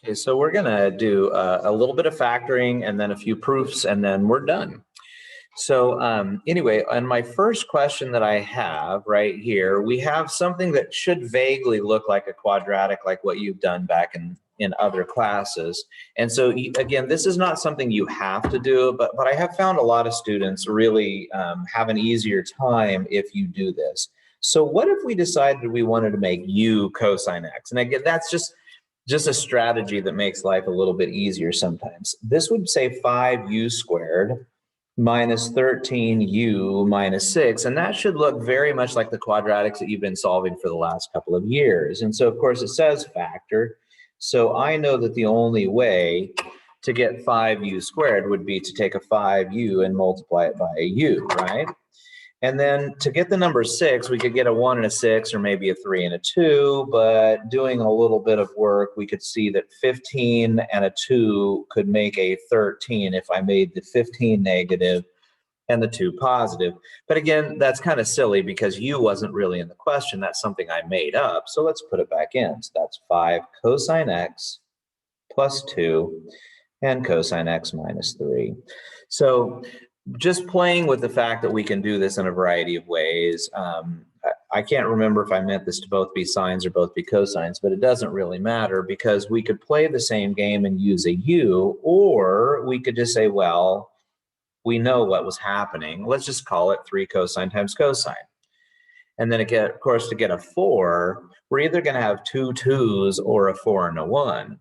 Okay, so we're gonna do a little bit of factoring and then a few proofs and then we're done. So anyway, on my first question that I have right here, we have something that should vaguely look like a quadratic, like what you've done back in other classes. And so again, this is not something you have to do, but I have found a lot of students really have an easier time if you do this. So what if we decided we wanted to make u cosine x? And again, that's just a strategy that makes life a little bit easier sometimes. This would say 5u squared minus 13u minus 6, and that should look very much like the quadratics that you've been solving for the last couple of years. And so, of course, it says factor. So I know that the only way to get 5u squared would be to take a 5u and multiply it by a u, right? And then to get the number 6, we could get a 1 and a 6, or maybe a 3 and a 2, but doing a little bit of work, we could see that 15 and a 2 could make a 13 if I made the 15 negative and the 2 positive. But again, that's kind of silly because u wasn't really in the question. That's something I made up. So let's put it back in. So that's 5 cosine x plus 2 and cosine x minus 3. So just playing with the fact that we can do this in a variety of ways. I can't remember if I meant this to both be sines or both be cosines, but it doesn't really matter because we could play the same game and use a u, or we could just say, well, we know what was happening. Let's just call it 3 cosine times cosine. And then again, of course, to get a 4, we're either going to have 2 2's or a 4 and a 1.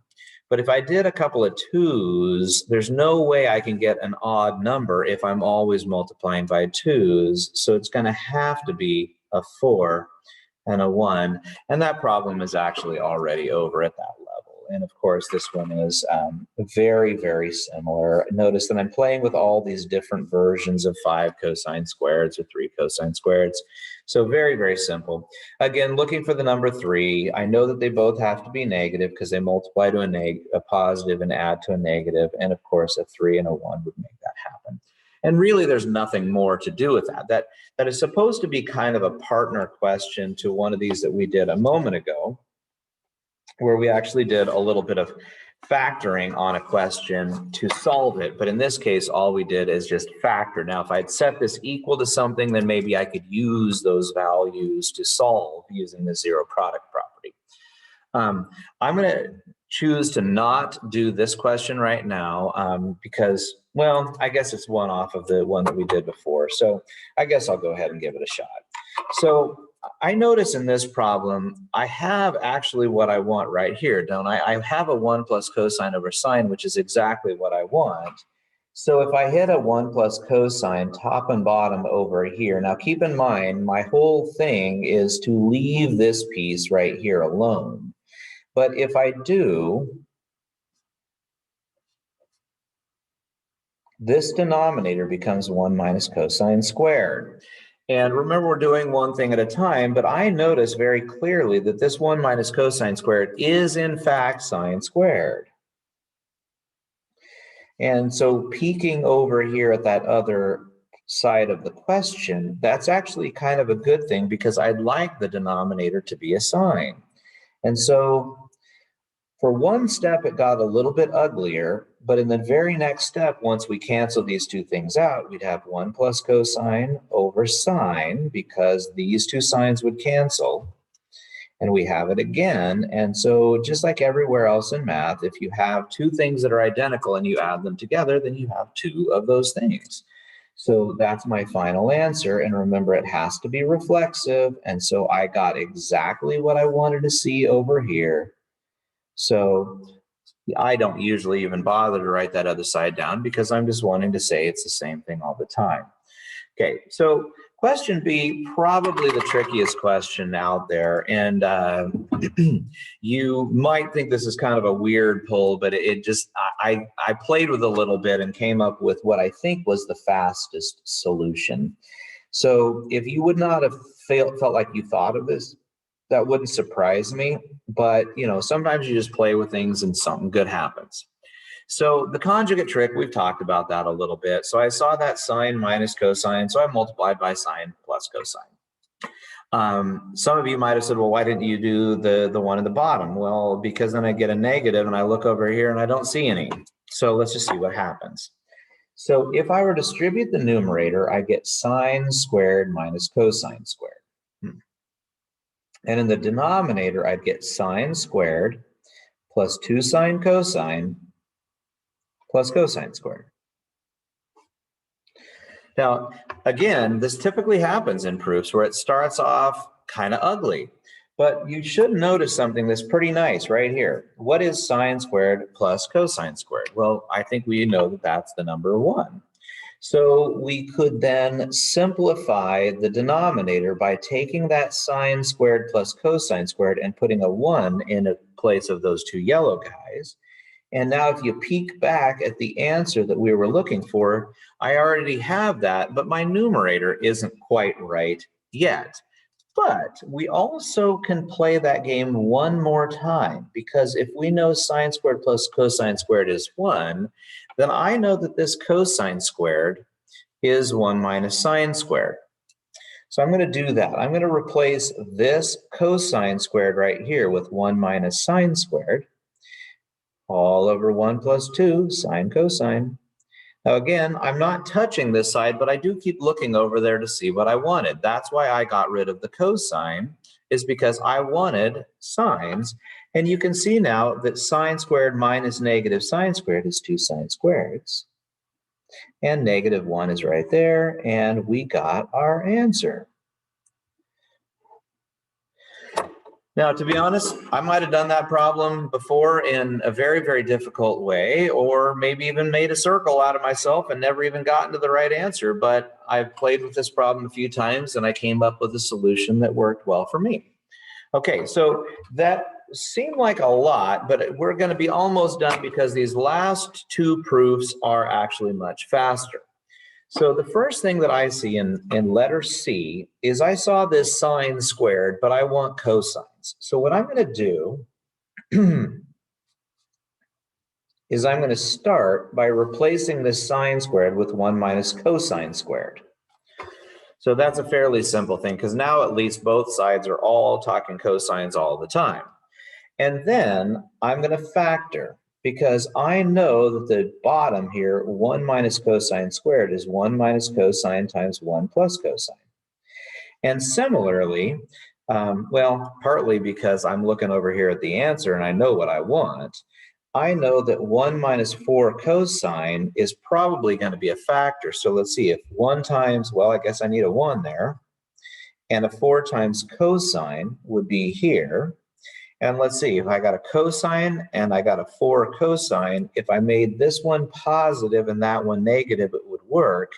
But if I did a couple of 2's, there's no way I can get an odd number if I'm always multiplying by 2's. So it's going to have to be a 4 and a 1. And that problem is actually already over at that level. And of course, this one is very, very similar. Notice that I'm playing with all these different versions of 5 cosine squareds or 3 cosine squareds. So very, very simple. Again, looking for the number 3. I know that they both have to be negative because they multiply to a positive and add to a negative. And of course, a 3 and a 1 would make that happen. And really, there's nothing more to do with that. That is supposed to be kind of a partner question to one of these that we did a moment ago, where we actually did a little bit of factoring on a question to solve it. But in this case, all we did is just factor. Now, if I'd set this equal to something, then maybe I could use those values to solve using the zero product property. I'm going to choose to not do this question right now because, well, I guess it's one off of the one that we did before. So I guess I'll go ahead and give it a shot. So I notice in this problem, I have actually what I want right here, don't I? I have a 1 plus cosine over sine, which is exactly what I want. So if I hit a 1 plus cosine top and bottom over here, now keep in mind, my whole thing is to leave this piece right here alone. But if I do, this denominator becomes 1 minus cosine squared. And remember, we're doing one thing at a time, but I notice very clearly that this 1 minus cosine squared is in fact sine squared. And so peeking over here at that other side of the question, that's actually kind of a good thing because I'd like the denominator to be a sine. And so for one step, it got a little bit uglier, but in the very next step, once we cancel these two things out, we'd have 1 plus cosine over sine because these two sines would cancel. And we have it again. And so just like everywhere else in math, if you have two things that are identical and you add them together, then you have two of those things. So that's my final answer. And remember, it has to be reflexive. And so I got exactly what I wanted to see over here. So I don't usually even bother to write that other side down because I'm just wanting to say it's the same thing all the time. Okay, so question B, probably the trickiest question out there. And you might think this is kind of a weird pull, but it just, I played with a little bit and came up with what I think was the fastest solution. So if you would not have felt like you thought of this, that wouldn't surprise me. But, you know, sometimes you just play with things and something good happens. So the conjugate trick, we've talked about that a little bit. So I saw that sine minus cosine, so I multiplied by sine plus cosine. Some of you might have said, well, why didn't you do the one at the bottom? Well, because then I get a negative and I look over here and I don't see any. So let's just see what happens. So if I were to distribute the numerator, I get sine squared minus cosine squared. And in the denominator, I'd get sine squared plus 2 sine cosine plus cosine squared. Now, again, this typically happens in proofs where it starts off kind of ugly, but you should notice something that's pretty nice right here. What is sine squared plus cosine squared? Well, I think we know that that's the number 1. So we could then simplify the denominator by taking that sine squared plus cosine squared and putting a 1 in place of those 2 yellow guys. And now if you peek back at the answer that we were looking for, I already have that, but my numerator isn't quite right yet. But we also can play that game one more time, because if we know sine squared plus cosine squared is 1, then I know that this cosine squared is 1 minus sine squared. So I'm going to do that. I'm going to replace this cosine squared right here with 1 minus sine squared, all over 1 plus 2 sine cosine. Now again, I'm not touching this side, but I do keep looking over there to see what I wanted. That's why I got rid of the cosine, is because I wanted sines. And you can see now that sine squared minus negative sine squared is 2 sine squareds. And negative 1 is right there, and we got our answer. Now, to be honest, I might have done that problem before in a very, very difficult way, or maybe even made a circle out of myself and never even gotten to the right answer. But I've played with this problem a few times and I came up with a solution that worked well for me. Okay, so that seemed like a lot, but we're going to be almost done because these last 2 proofs are actually much faster. So the first thing that I see in letter C is I saw this sine squared, but I want cosines. So what I'm going to do is I'm going to start by replacing this sine squared with 1 minus cosine squared. So that's a fairly simple thing, because now at least both sides are all talking cosines all the time. And then I'm going to factor, because I know that the bottom here, 1 minus cosine squared, is 1 minus cosine times 1 plus cosine. And similarly, well, partly because I'm looking over here at the answer and I know what I want, I know that 1 minus 4 cosine is probably going to be a factor. So let's see, if 1 times, well, I guess I need a 1 there, and a 4 times cosine would be here. And let's see, if I got a cosine and I got a 4 cosine, if I made this one positive and that one negative, it would work.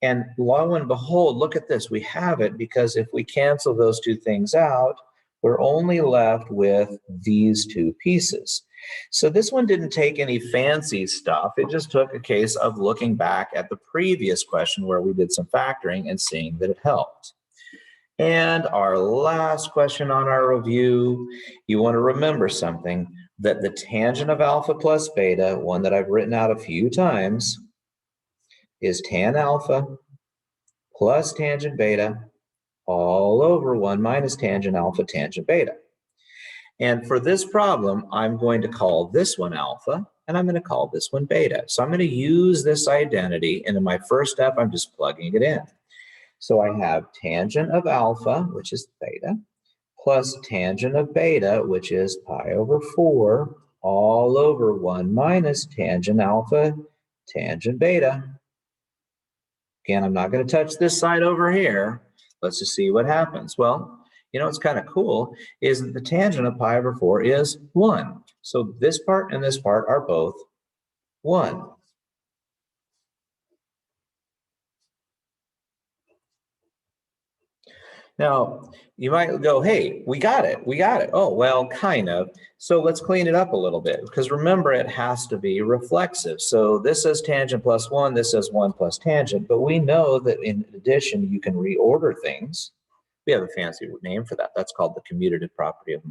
And lo and behold, look at this, we have it, because if we cancel those 2 things out, we're only left with these 2 pieces. So this one didn't take any fancy stuff. It just took a case of looking back at the previous question where we did some factoring and seeing that it helped. And our last question on our review, you want to remember something, that the tangent of alpha plus beta, one that I've written out a few times, is tan alpha plus tangent beta all over 1 minus tangent alpha tangent beta. And for this problem, I'm going to call this one alpha, and I'm going to call this one beta. So I'm going to use this identity, and in my first step, I'm just plugging it in. So I have tangent of alpha, which is theta, plus tangent of beta, which is pi over 4, all over 1 minus tangent alpha, tangent beta. Again, I'm not going to touch this side over here. Let's just see what happens. Well, you know what's kind of cool is that the tangent of pi over 4 is 1. So this part and this part are both 1. Now, you might go, hey, we got it. Oh, well, kind of. So let's clean it up a little bit, because remember, it has to be reflexive. So this says tangent plus 1, this says 1 plus tangent, but we know that in addition, you can reorder things. We have a fancy name for that. That's called the commutative property of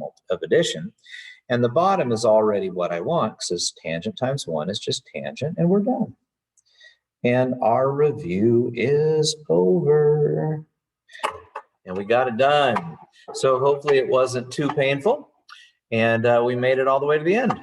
addition. And the bottom is already what I want, because tangent times 1 is just tangent, and we're done. And our review is over. and we got it done. So hopefully it wasn't too painful, and we made it all the way to the end.